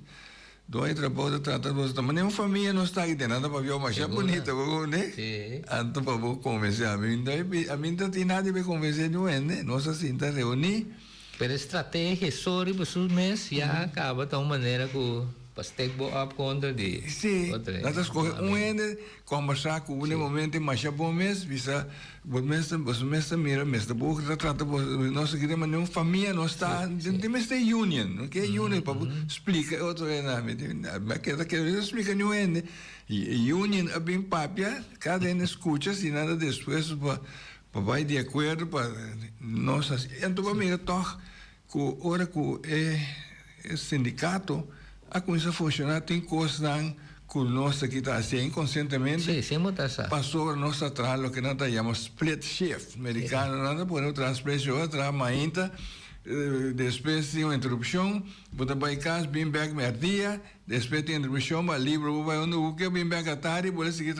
dois trabalhos tratados também uma família não está aqui nada para ver uma chá bonita né então para vou convencer a mim não tem nada para convencer né nossa cinta reunir pela estratégia sobre os meses já acaba de uma maneira que para take up contra de sim das coisas ene conversar com um momento mais bom mês bisa mês mira mês da boca trata nossa que mas uma família não está tem mês de union ok union para explicar outro é na mas que explica não é union é bem papia cada um escuta se nada depois para vai de acordo para nossa então para mim toh com hora com sindicato a começar a funcionar tem coisas que nós aqui está assim inconscientemente passou a nossa atrás o que nós chamamos split shift americano nada por outra split shift outra mainta depois de uma interrupção bota vai casa bem back merdia depois de interrupção vai livre vai onde o que bem back à tarde pode seguir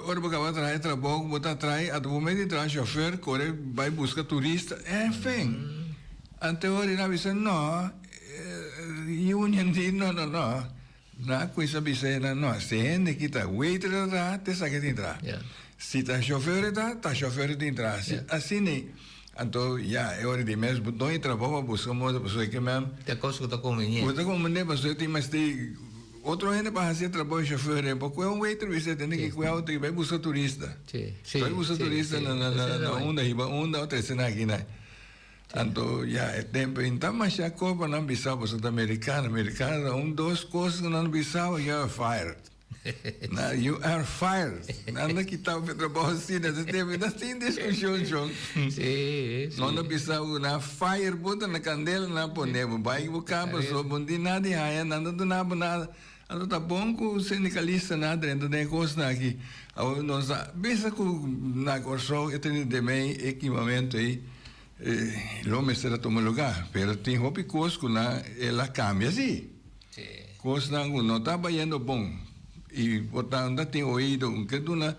ora porque vai trazer trabalho bota atrás a do momento traz chofer corre vai buscar turista enfim anterior na visão não union di no na coisa bisena no se gente que tá waiter da te sabe que entra se tá chofer tá chofer de entrar assim né então já é hora de mês botão e trabalho buscar moda pessoa que mesmo te coisa que tá conveniente você conveniente pessoa tem mais tem outro gente para fazer trabalho chofer porque é waiter você tem que cuidar outro vai buscar turista vai buscar turista na onda outra cena aqui né então, já é tempo, então, mas a Copa não bisava, você está americana, duas coisas que não bisava, you are fired. You are fired. Nada que está o trabalho assim, nesse tempo, não tem discussão, João. Não bisava, na fire, bota na candela, na ponemos, vai buscar, pessoa, bom dia, nada, nada do nada. Então, tá bom que o sindicalista, nada, dentro da coisa aqui. Nós, pensa que na Corsol, eu tenho também equipamento aí, o homem será tomar lugar, mas tem roupa e coisa que ela cambia assim. Coisa não está indo bom. E portanto tem ouído, que tu na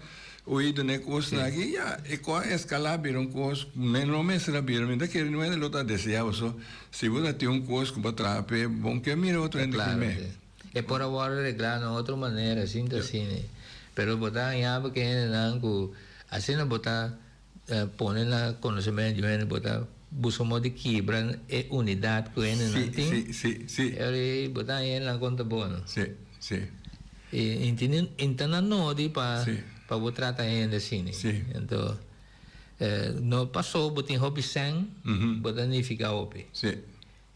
ouído né coisa aqui já é qual escalar viram coisa, nem não me será viram, ainda que não é de outra desejável só. Se você tem coisa que para trás, bom que mira outro ainda que me. É por agora arreglar de outra maneira, assim, né. Pero botar em aba que não assim não botar poner na conhecimento de botar buscamos de quebrar a unidade que ele não tem. Sim. Ele botar ele na conta boa. Sim. E então não de para botar tratar ele assim. Então não passou botar hobby sem botar nem ficar hobby. Sim.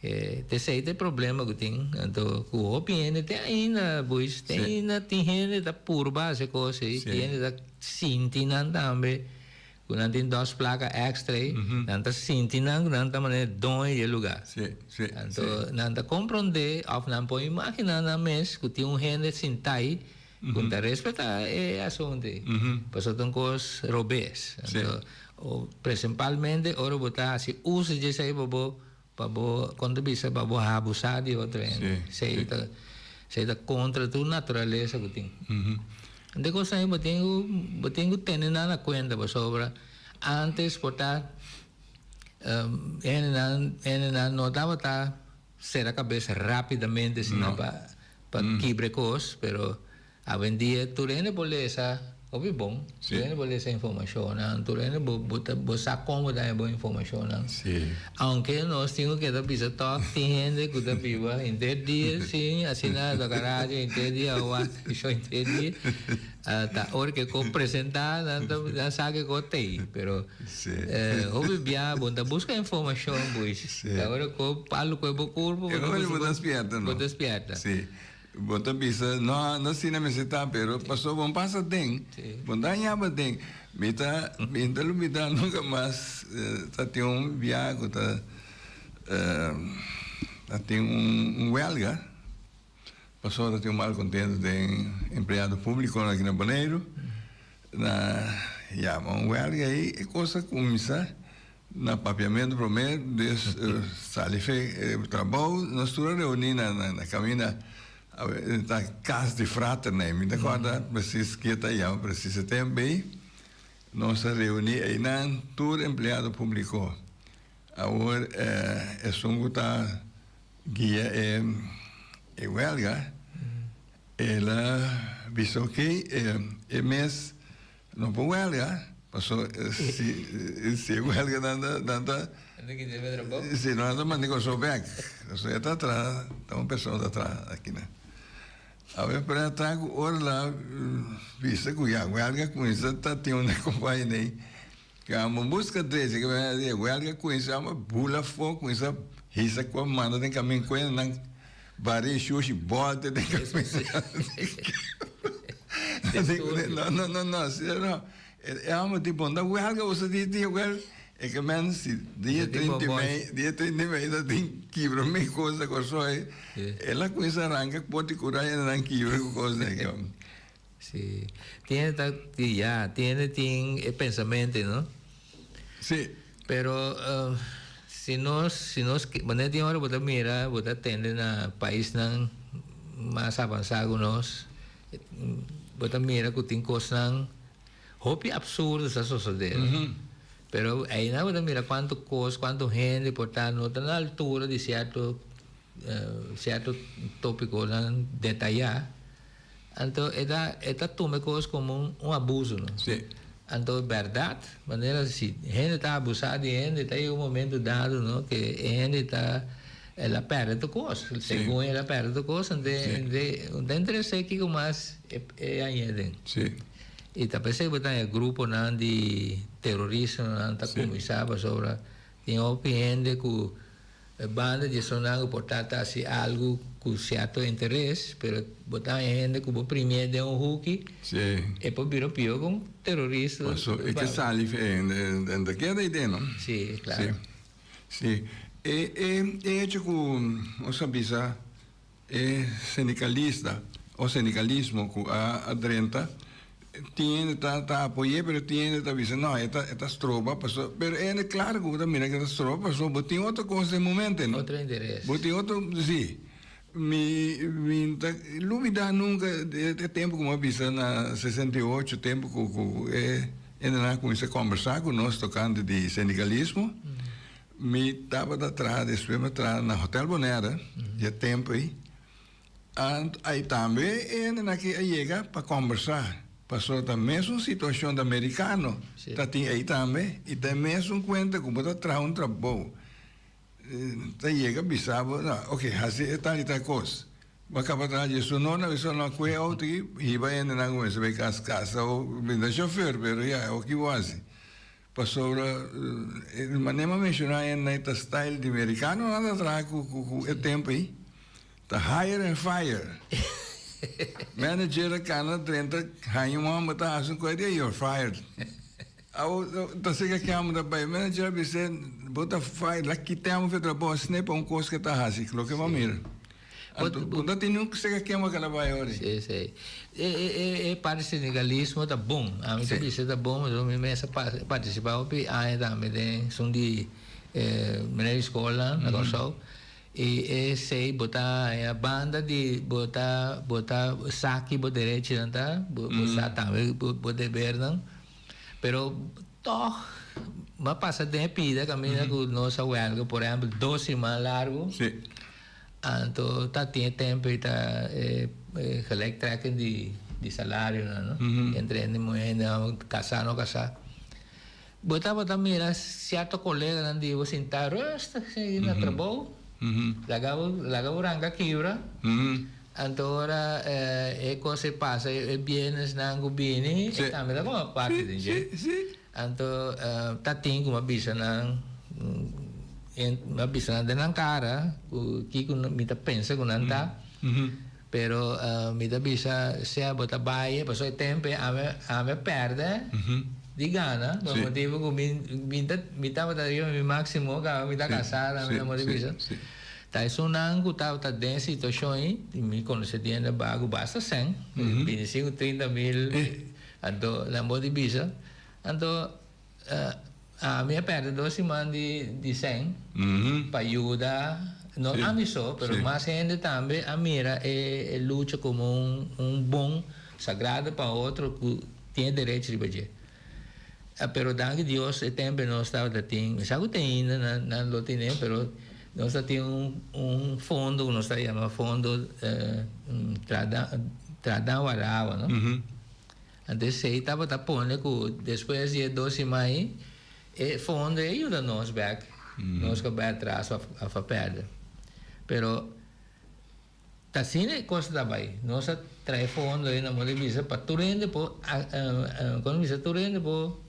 Tem problema que tem, então o hobby ele tem ainda, pois tem gente da pura base coisa, tem ainda da sintinando também. Quando tem duas placas extra, não sintinando, não maneira dois de lugar. Então, não compreender, ou não pode imaginar na mesa que tem gente sentai, quando respeitar é assunto. Passou tem coisas robês. Então, principalmente, ora botar assim, usa de sair para quando bisa para abusar de outro. Seja contra a natureza que tem. De coisa aí, eu tenho que ter na conta sobre antes botar não dava tá ser a cabeça rapidamente senão para quebrar coisas, pero a vendia tu rende bolesa Obi bom, tu rende bolesa informação, tu rende bosa como dar boa informação. Aunque nós temos que dar bisa toque, tem gente que dá viva, entendi, sim, assim na garagem, entendi, isso entendi. Tá, hora que eu apresentar, não sabe que eu tenho, pero obi bia, bunda busca informação, pois. Agora que eu falo com o corpo, eu despierta, não? Despierta. Sim. Bota bisa, não cinema se tá, pero passou bom passa tem. Bunda nhaba tem. Mita nunca mais tá tem viago tá tem belga. Passou tá tem mal contente tem empregado público aqui na Bonaire. Belga aí é coisa começa na papiamento primeiro sali trabalho nós todos reunimos na caminha da casa de fraternidade, me acorda, precisa que está aí, precisa também, nós reunimos aí na todo empregado público. Agora é só que guia huelga, ela disse, ok, é mês não por huelga, passou, se huelga nada, se não anda, mas negócio back, você está atrás, está uma pessoa atrás aqui, né? A ver, para trago, ora lá, vista que a huelga com isso, tá tendo uma companhia, que é uma música desse, que vai dizer, huelga com isso, é uma bula fogo com isso, risa com a manda, tem caminho com ele, não, varia, xuxa, bota, tem caminho. Não, é uma tipo, da huelga, você diz, huelga, é que menos se dia 30 ainda tem quebra meio coisa com só ela com essa arranca pode curar e não quebra com coisa que sí tiene pensamento, ¿no? Sí, pero si nos maneira de hora você mira você tende na país não mais avançado nós você mira que tem coisas hobby absurdas a suceder. Pero ahí no você mira quanto gente portanto na altura de certo tópico detalhar. Então esta toma coisas como abuso, não? Sim. Então verdade, maneira assim, gente está abusando de gente, está em momento dado, não, que gente está ela perde coisas, segundo ela perde coisas, de interesse que mais é ainda. Sim. E também se botar em grupo não de terrorismo não está começava sobre tem opinião que banda de sonar portanto assim algo com certo interesse, pero botar em gente que o primeiro de hook e por vir pior com terrorista. É que sai da queda ideia, não? Sim, claro. Sim. É tipo, o sabisa é sindicalista, o sindicalismo que a drenta tiene está apoyé pero tiene está diciendo no estas tropas pasó pero es claro que mira que estas tropas pasó pero tiene otra cosa de momento no otro interés pero tiene otro sí mi lúvida nunca de tempo como avisa na 68 tempo que ainda com isso conversar com nós tocando de sindicalismo me estava atrás depois me atrás na Hotel Bonera de tempo aí também ainda que chega para conversar. Passou da mesma situação do americano, tá aí também, e da mesma conta como está traz trabalho. Tá chega bisava, ok, assim está ali tá coisa. Vai acabar atrás disso não é coisa outra e vai ainda não começa vai casa ou vinda chofer, pero já o que quase. Passou mas nem mencionar ainda esta style de americano nada atrás com o tempo aí. Tá hire and fire. Manager kana 30 hanyo mo mata asun ko you're fired. Então se que amo da pai manager bise bota fired lá que temos feito boss né para coisa que tá assim que vamos mira. Quando tem que se que amo aquela pai ora. Sim. Para sindicalismo tá bom. A mim disse tá bom, mas eu me participar e ainda me tem são de na escola, na coisa. E sei botar a banda de botar saque botar direito não tá botar também botar verão pero to mas passa tempo da caminha com nossa huelga por exemplo 2 semanas largo então tá tem tempo tá gelijk trekken de salário não entre a mulher casar não casar botar mira certo colega não de você sentar está na trabalho lagavo ranga quebra agora cosa passa bienes nango bini também da uma parte de gente então tá tem como bisa nang de nang cara que me tá pensa com nanta pero me tá bisa se a bota baia passou tempo a me perde de gana, por motivo que me estava dando o máximo, que me está casada, me está bisa. Tá isso não que tá dentro situação aí, me conhece de bago basta 100, 25, 30 mil, então na moda bisa, então a minha perde 2 semanas de 100 para ajudar, não a mim só, mas mais gente também a mira é luta como bom sagrado para outro que tem direito de fazer. Pero danke Dios, el tempo não estava da ting. Sabe que tem ainda na lotine, pero Nosotros tenemos un fondo, nosotros llamamos fondo Tradão Arava, ¿no? Entonces, se estaba tapando que después de 2 semanas, el fondo ajuda-nos back, nos que vai atrás a perder. Pero, tá assim coisa também. Nós traz fundo aí na Molivisa para turende por, quando visa turende por,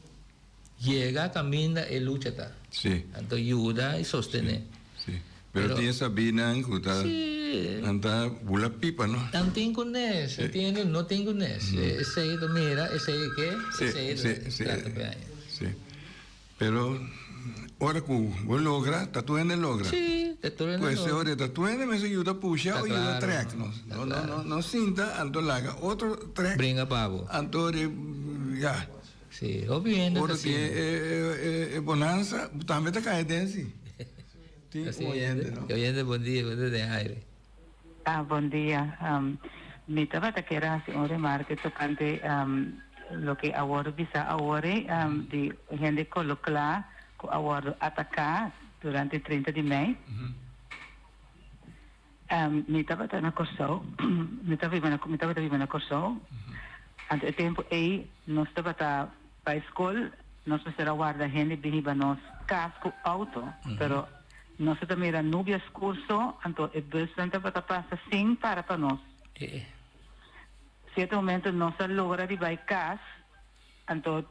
llega, camina e luta tá. Sí. Então ajuda e sostene. Sí. Pero tiene Sabina en Kuta. Sí. Anta bula pipa, ¿no? Não tem com nesse, entiende? Não tem com nesse. Esse aí do mira, esse aí que? Esse aí trata bem. Sí. Pero ahora que vos logra, tatuende logra. Sí, tatuende pues logra. ahora tatuende me ayuda a puxar o ayuda a track, claro. no cinta, anto laga otro track. Brinca pavo. Anto ya. Sí, obviamente. Ahora tiene bonanza, también te cae de sí. Sí, oyente, ¿no? Oyente, buen día de aire. Buen día. Mi trabajo que era un remarque tocante lo que ahora visa ahora de gente colocar ahora atacar durante 30 de maio. Mi trabajo na Corsou, mi trabajo vive na Corsou. Ante o tempo aí nós estava para a escola, nós precisamos guardar gente viva nos casco auto, pero nós também era núbias curso, então é bastante para passar sim para nós. Certo momento nós logra de vai casa, então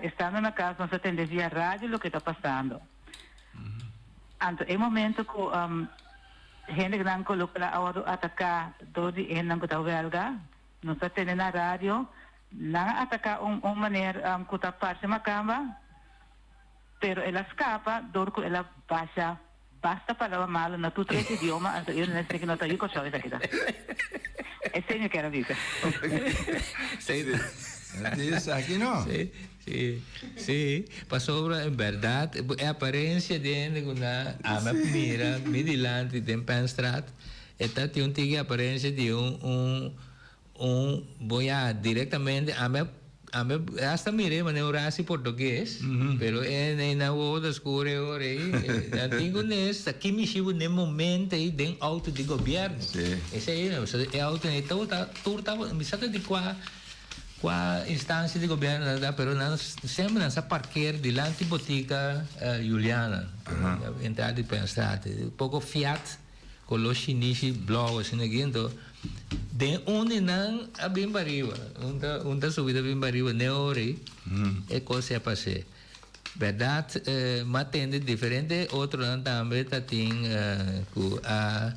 estando na casa nós atendemos via rádio o que está passando. Então é momento que gente que não coloca a hora atacar do de não que está belga, nós atendemos na rádio, não atacar maneira que está parte da cama, pero ela escapa, dor que ela baixa. Basta falar mal na tu três idioma, então eu não sei que não está aí com chave daqui. É assim que era dizer. Dice aquí no. Sí. Pasó en verdad, la apariencia de una ama mira, midilante de Penstraat, esta tiene una apariencia de voy a directamente hasta miré neurasi portugués, pero en la voz escura ahora tengo nesta que me chivo no momento aí de auto de governo. Esse aí, é auto então tá me sabe de qual instância de governo da, pero nós sempre nessa parqueira delante botica Juliana, entrada de Penstraat, pouco Fiat com os chineses blog assim aqui, então de onde não a bem barriga, onde subida bem barriga neore, é coisa a passar. Verdade, mas tem de diferente outro não também tá tem a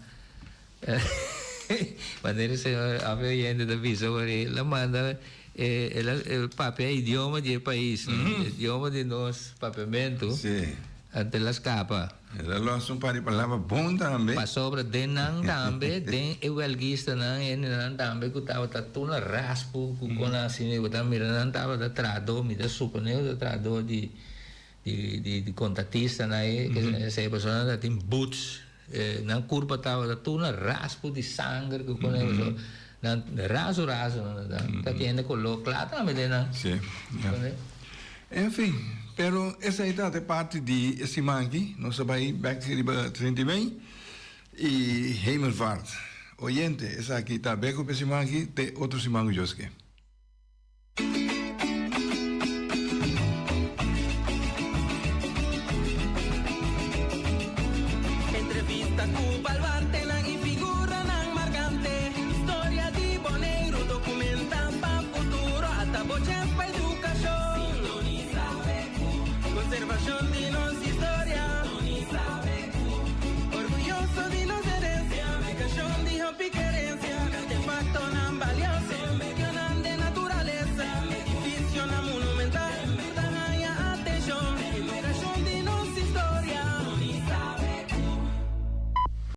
maneira se a gente da visão aí, ela manda el papel idioma del país, idioma de nos papiamento, ante las capas. Ela lo hace un par de palabras bom também. Para sobre de nan também, de evalguista nan também que tava tuna raspo, com na assim, eu tava mirando tava da trado, me da suponeu da trado de contatista na que essa pessoa tem boots, na curva tava da tuna raspo de sangue que com isso. Raso, está tiene color claro también, ¿no? Sí. En fin, pero esa es parte de ese manqui, no se va a ir back to 39 y Hemelvaart. Oyente, esa aquí está beco ese manqui de otro simango Joske.